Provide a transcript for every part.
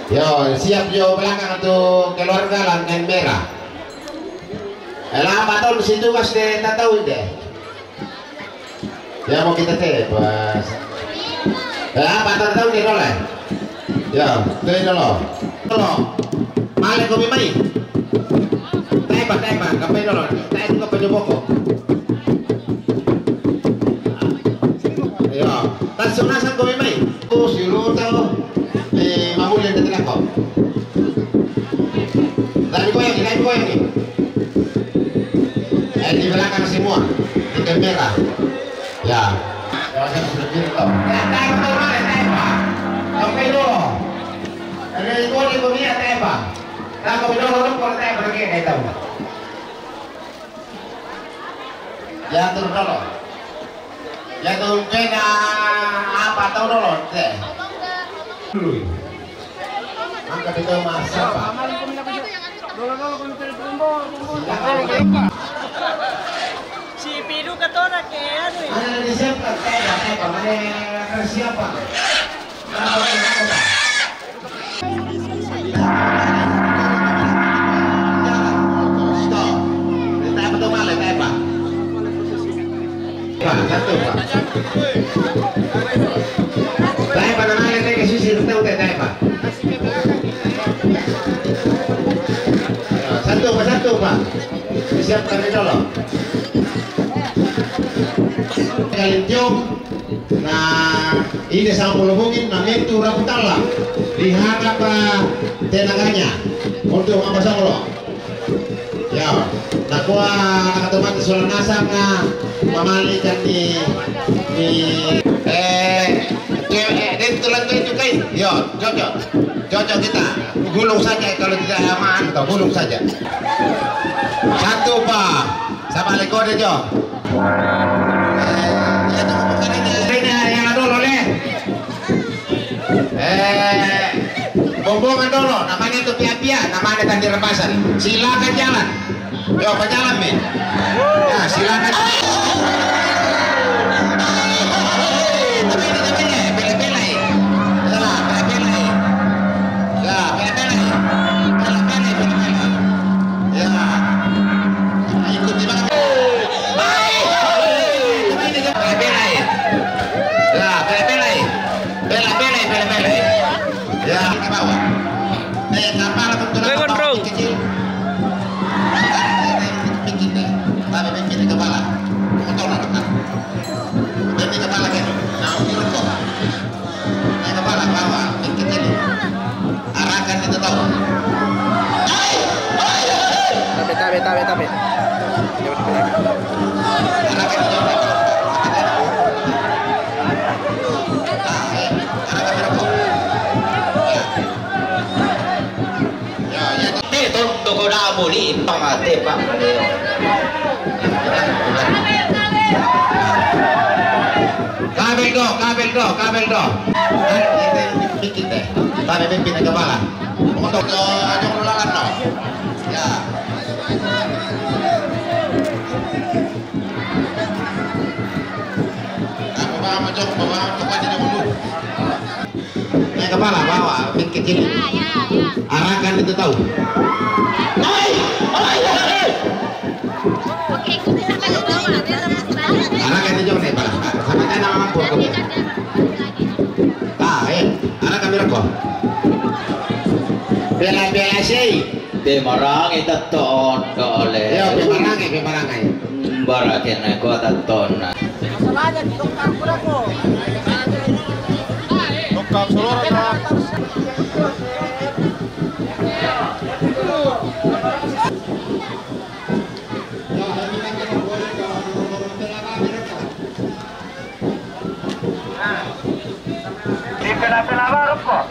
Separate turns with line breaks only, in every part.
Yo, siap yo belakang tuh keluarga lantai merah. Lama tahun situ kasih tak tahu deh. Ya mau kita tebas. Apa tahu deh dole. Ya, tuh dulu. Dulu. Malik kopi mai. Tebas, kape dulu. Tebas juga baju pokok. Ya, tak sunasan kopi mai. Tuh silu tahu. Mamul yang dekat kok. Tadi koyang nih. Di belakang semua, di kamera. Ya. Saya sudah bilang. Tembak. Sampai dulu. Ada itu di dunia tembak. Nah, kau dulu kalau tembak lagi kayak tahu. Jatuh dulu. Jatuh beda apa tahu dulu teh. Angkat itu masa Pak.
Si Pidu ketora kayak anu.
Ada disiapkan tembak, ada siapa? Satu Pak. Tembak nama yang ke sisi tahu tembak. Satu Pak. Disiapkan dulu. Kalian jom. Nah, ini sama hubungin namanya itu Raputala. Lihat apa tenaganya untuk apa solo. Ya, nak kuah atau mati soal nasang mamali kan di tulang itu kain. Yo, cocok kita gulung saja kalau tidak aman atau gulung saja. Satu Pak, sama lekode Jo. Yang dulu leh. Bombongan dulu, namanya itu pia-pia, namanya tadi rebasan. Silakan jalan. Yo, berjalan men. Ya, silakan.
Tapi.
Toko dah boleh, pangate pak. Kabel do. Dikit deh. Tapi pimpin kepala. Untuk jangan ulangan no. Ya. Bawa kepala dulu. Naik kepala bawa, pin kecil. Arahkan itu tahu.
Oke, ikuti sampai ke bawah.
Arahkan itu jauh naik kepala. Sampai kan nama mampu aku. Arahkan mereka. Bela sih.
Pemarang itu ton oleh.
Ya, pemarang.
Barakin aku ton.
Masalahnya di dokter kurako. Dokter seluruh. Pela baru kok.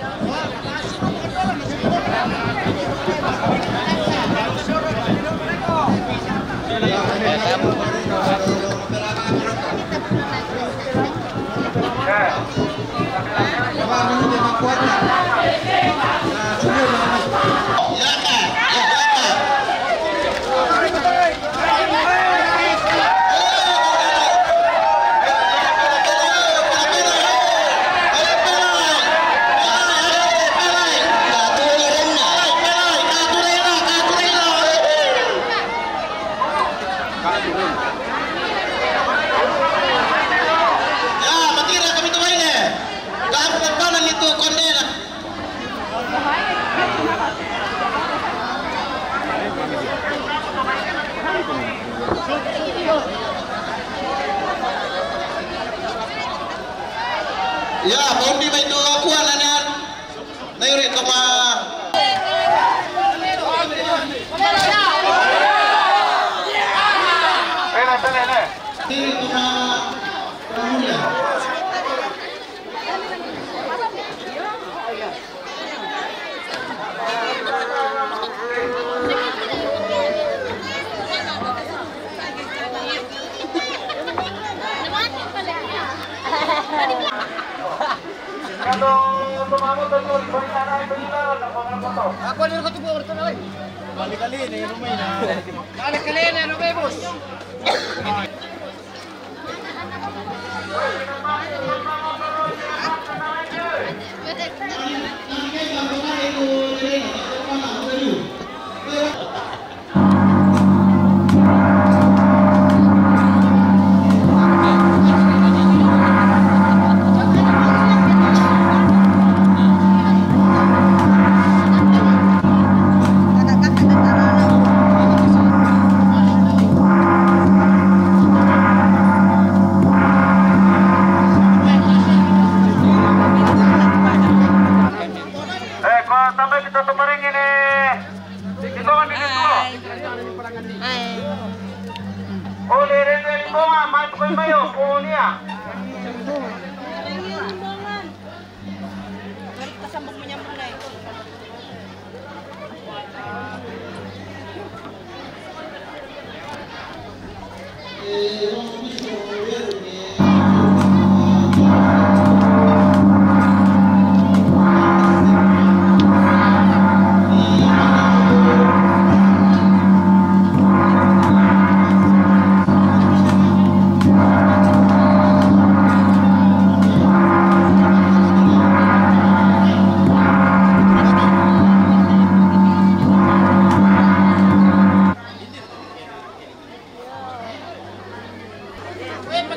Ya, bondi may ito akuan na yan. Nayuri ito ma... Diri ito ma... Pramulya.
Ako ni ko tubo orto na. Kali-kali na yung rumay na. Kali-kali na yung rumay, boss.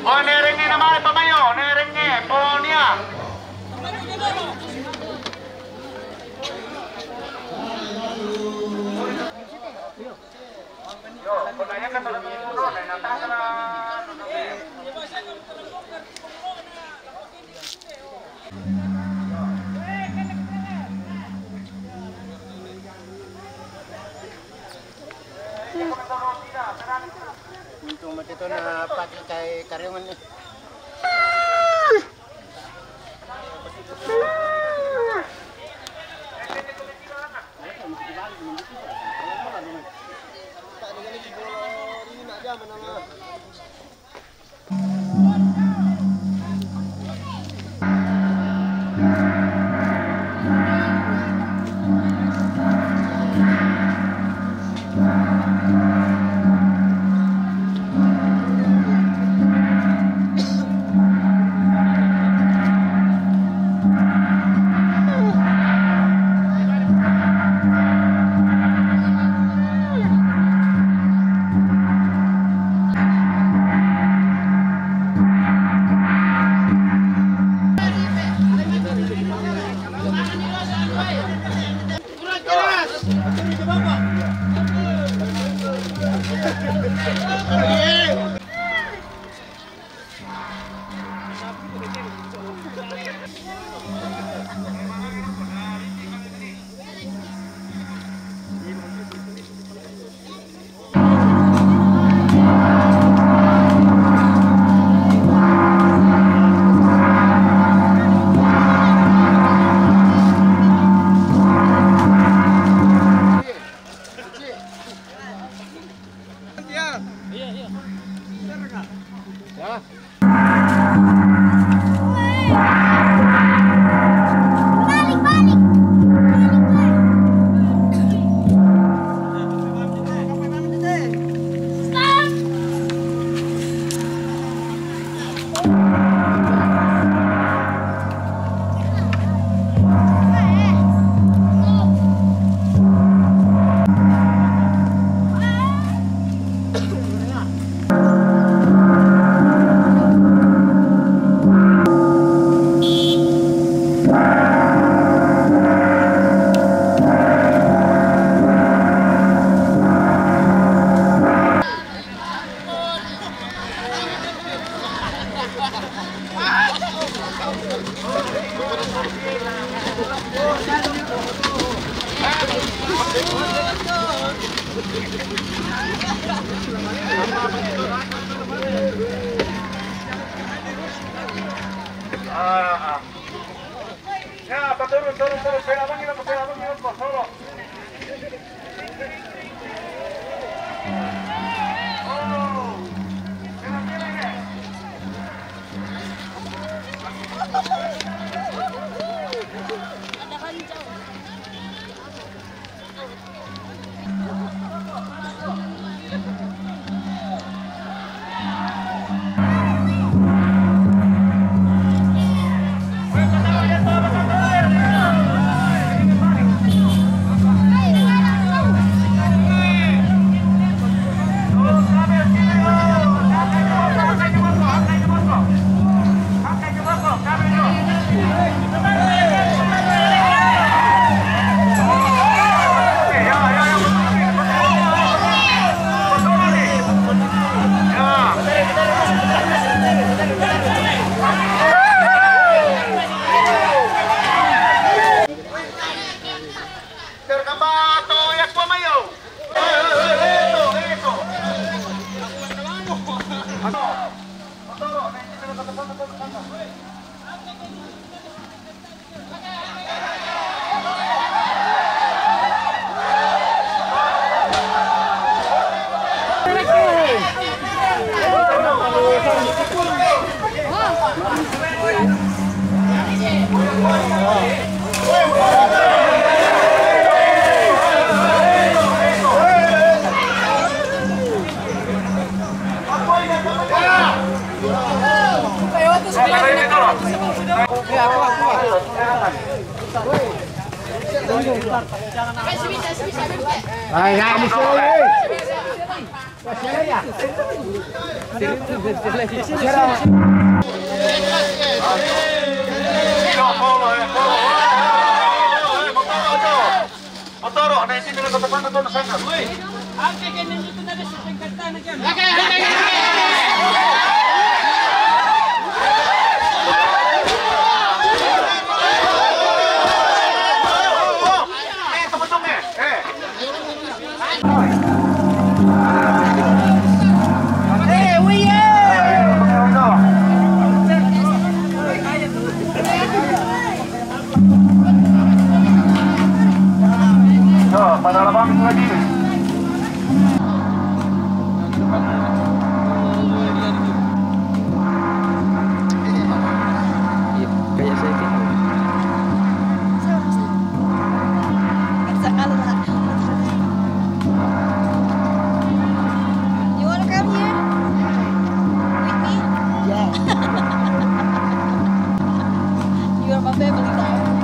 Oh, nerenge naman pamayo, nerenge, Polonia. Yo, kunanya kan dalam minggu na nataas na.
Untung mati ito na pati kay karyawan niya.
Balik
Ya, turun, pelan kok, solo. Pada lapang lagi.
Kayak saya gitu.
You wanna come here? With me? Yeah. You are my family now.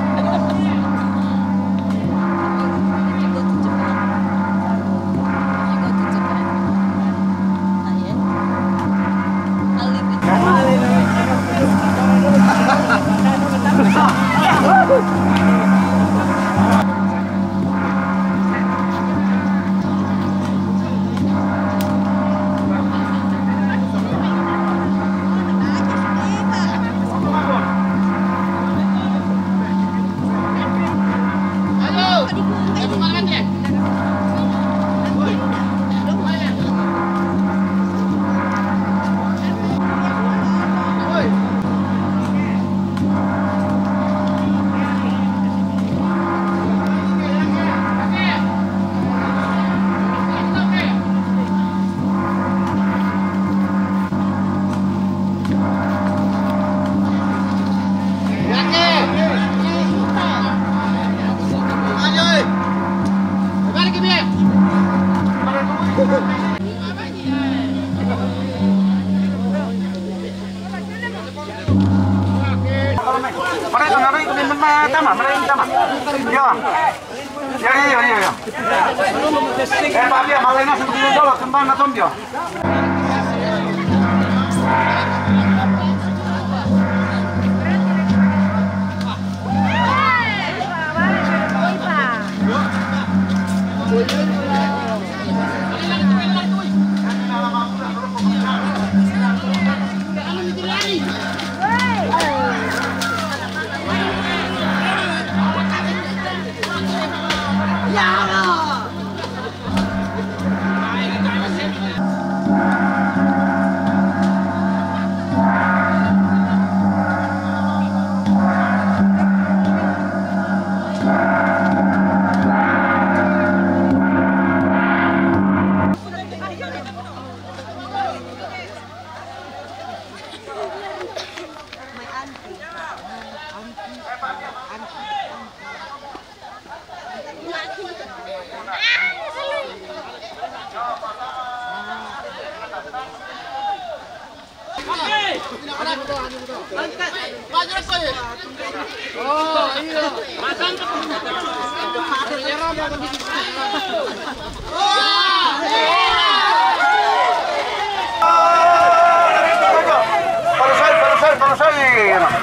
Oh, iya. Pasang ke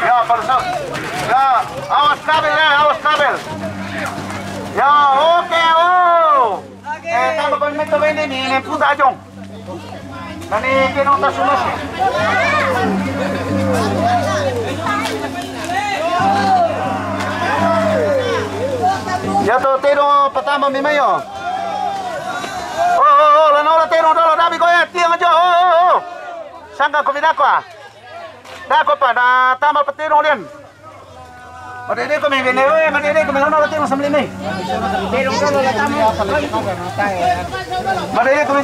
Ya, Parsel. Ya, awas kabel ya, awas kabel. Ya, oke, oh. Tama pag may tawin din, pusa jong. Nani kinunta sumas. Ya to tero patama mi mayo. Oh, lano tero dolo dabi ko ya, tiang aja. Oh. Sangka komida ko ah. Dako pa na tama patiro din. Madede ko may ginewe, madede ko may ano tiro sa mlimay. Tiro dolo la tama. Madede ko may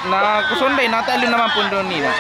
na kusunday natalo naman pundo nila.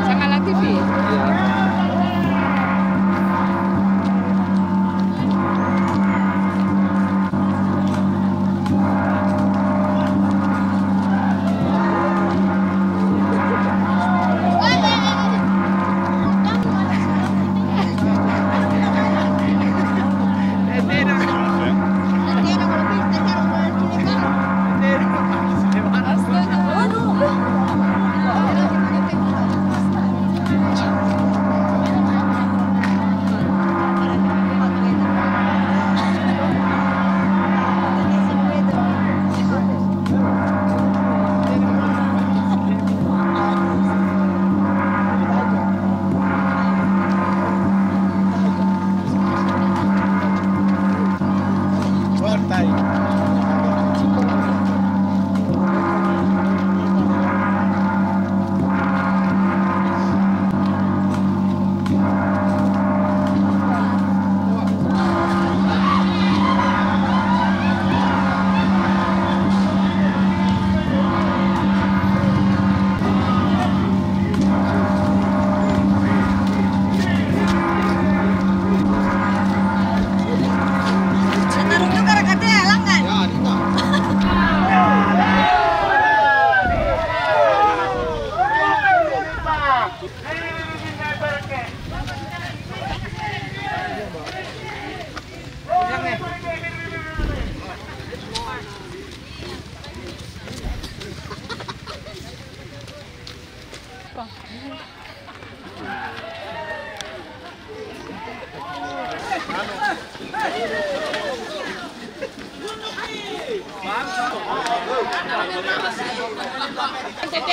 Sama la TV.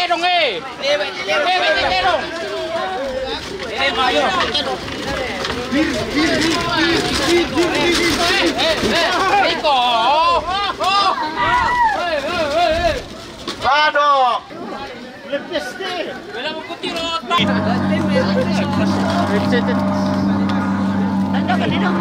Terong eh. Terong. Mayo. Rico.
Badok.
Lepes deh. Wala mo kutiro. Tanda ka dito.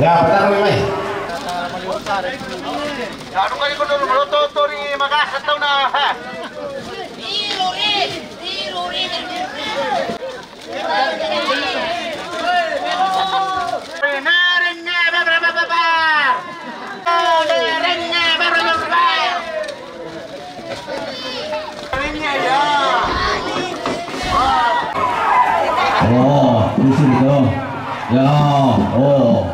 Ya, betul Mai.
Ano kayo ko dulu melotot tori magas atau na ha?
Oh, di sini dong. Ya, oh.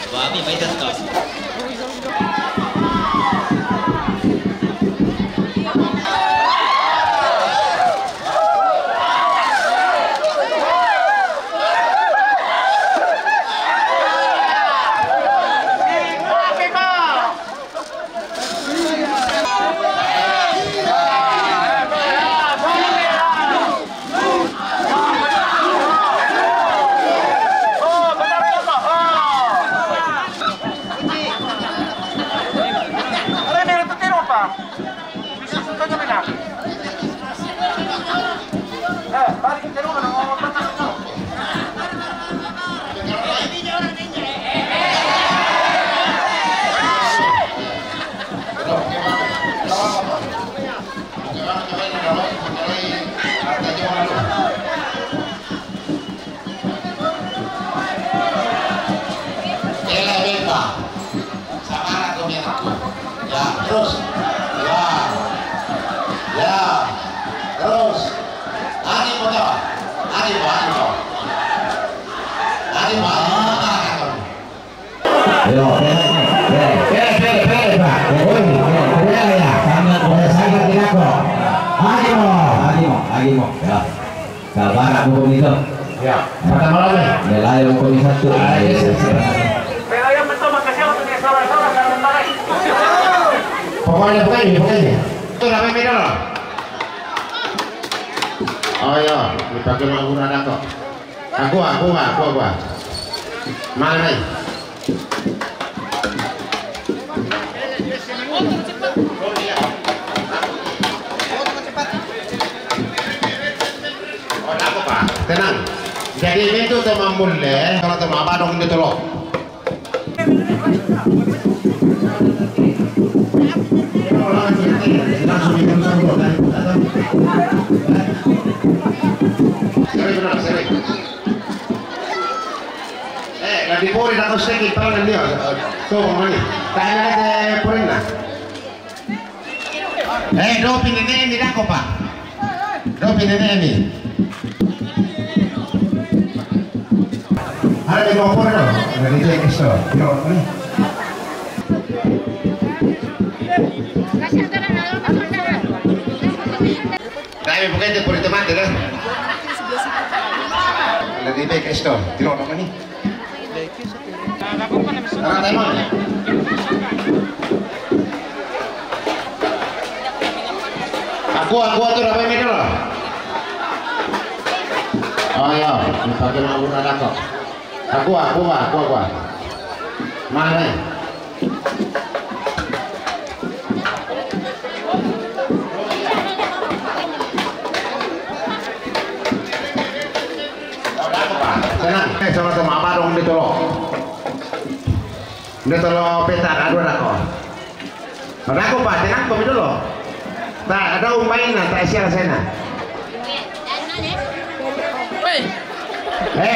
Mami may tatlo.
Terus, ya, terus, ani motor, ani motor, yo, pere, Pak, ya, sangat tidak kok, ani mo, ya, kabar aku begitu, ya, pertama lagi, nilai hukum satu,
Pero yang betul makasih untuk saudara-saudara dan mentari.
pokoknya, itu namanya beda loh. Oh iya, dipakai menggunakan kok. Aku. Mana nih? Oh, aku Pak. Tenang. Jadi itu teman mulai, kalau teman apa dong itu loh. Di fuori da così parla il mio come tanya de porina dopi nenemi dako Pak dopi nenemi ada di bawah no dari itu yang kesel yo Dai pokoknya puri tomate dah. Lebih baik esto, tiro naman ni. Arang tayo mo. Aku tu dah payah dulu. Oh ya, pakai menggunakan aku. Aku. Mana? Tenang, sama-sama apa dong dito lo. Dito lo peta aduan ako. Ako pa, tenang kami dulu. Tak ada umain na, tak siya sana.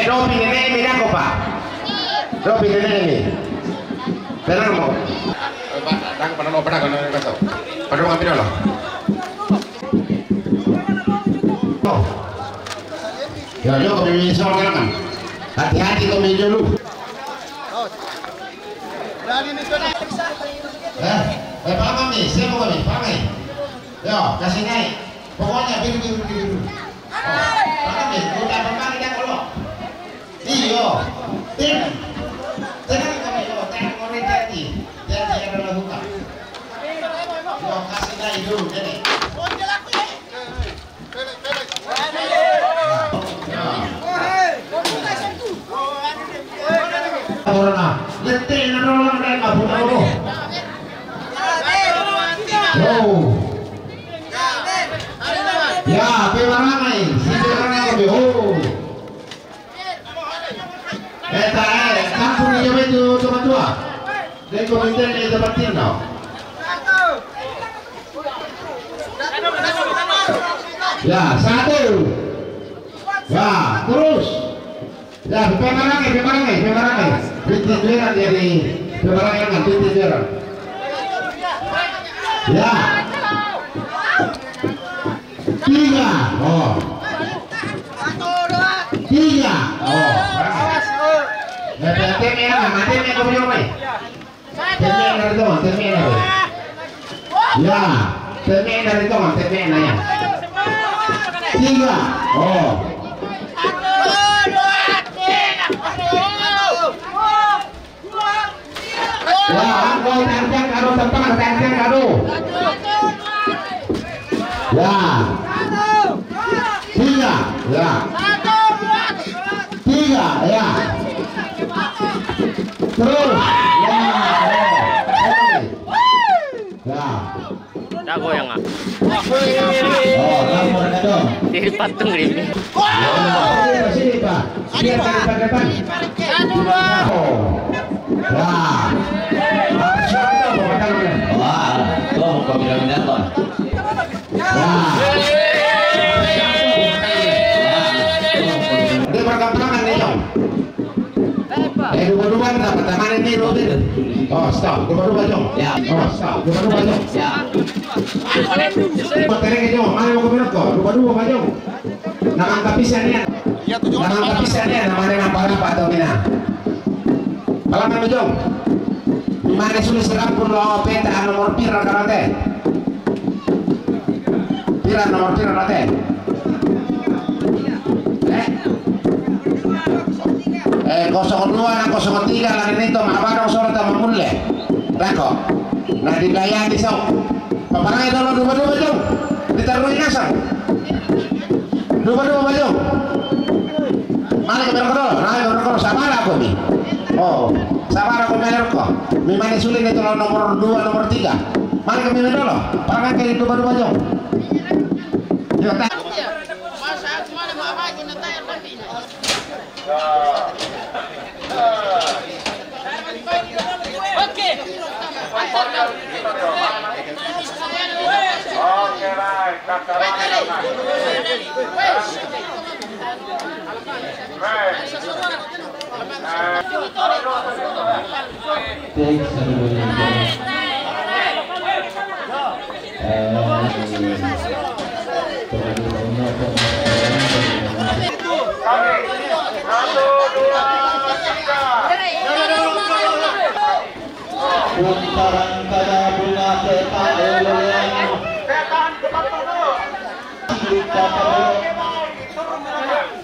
Do pinene ini ako pa. Do pinene ini. Tenang mo. Tang pano pernah kono kaso. Pano kami dulu. Ya, yo kami soal kan. Hati-hati kami dulu. Pak kami, siapa kami? Pak kami. Yo, kasih naik. Pokoknya biru. Pak kami, udah pemari dah kalau. Iyo, tenang kami yo, tenang orang janji adalah hukum. Yo, kasih naik dulu, jadi. Corona, letih nolong mereka punya dulu. Ya, pewarangai, si kampung ini itu tua. Dan komentar ini seperti itu. Ya, satu. Ya, terus. Ya, pewarangai. Binti beran jadi pewarangai kan binti beran. Ya. 3. Oh. 3. Oh. Mati kau punya apa? Temen dari tu, temen dari. Ya, temen dari tu, temen nanya. 3. Oh. Wah, kau tangkap kado tempat tangkap kado. Ya. 3. Ya. 3. Ya. Terus. Ya. Ya.
Jago yang ah.
Oh, lapor kado.
Di patung ini.
Sini Pak. Biar dari depan. Oh. Wah.
Wah, tuh kau bilang datang.
Wah. Dia perkembangan nih Jong. Dua-dua dapat tangan ini Robin. Oh stop, dua-dua Jong.
Ya.
Oh stop, dua-dua Jong.
Ya.
Materi Jong, mana mau keminat kok? Dua-dua Jong. Nama tapisannya. Nama tapisannya namanya apa atau mina? Palaman Jong. Mana sulit serapun lo peta nomor pira karate. Pira nomor pira karate. 02 na 03 lang nito makabadong surat ang mamulya. Rako. Nah dibayang di sok. Paparangay daw dua-dua Jong. Ditaruhin nasa. Dua-dua Jong. Mana ka meron ko doon? Meron ko sabar ako ni. Oh, sabar ako meron ko. May mani sulit nito nomor 2, nomor 3. Mana ka meron doon? Parang kayo dua-dua Jong. Yo ta.
Oke, baik.
Buntaran kada bunga kita eleyan.
Setan cepat turun.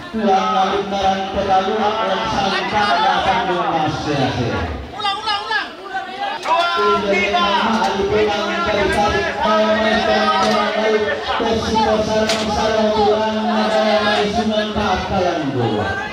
Tulang lintaran terlalu yang sangka datang masih. Sarang-sarang tulang ada sunan tak kalan dua.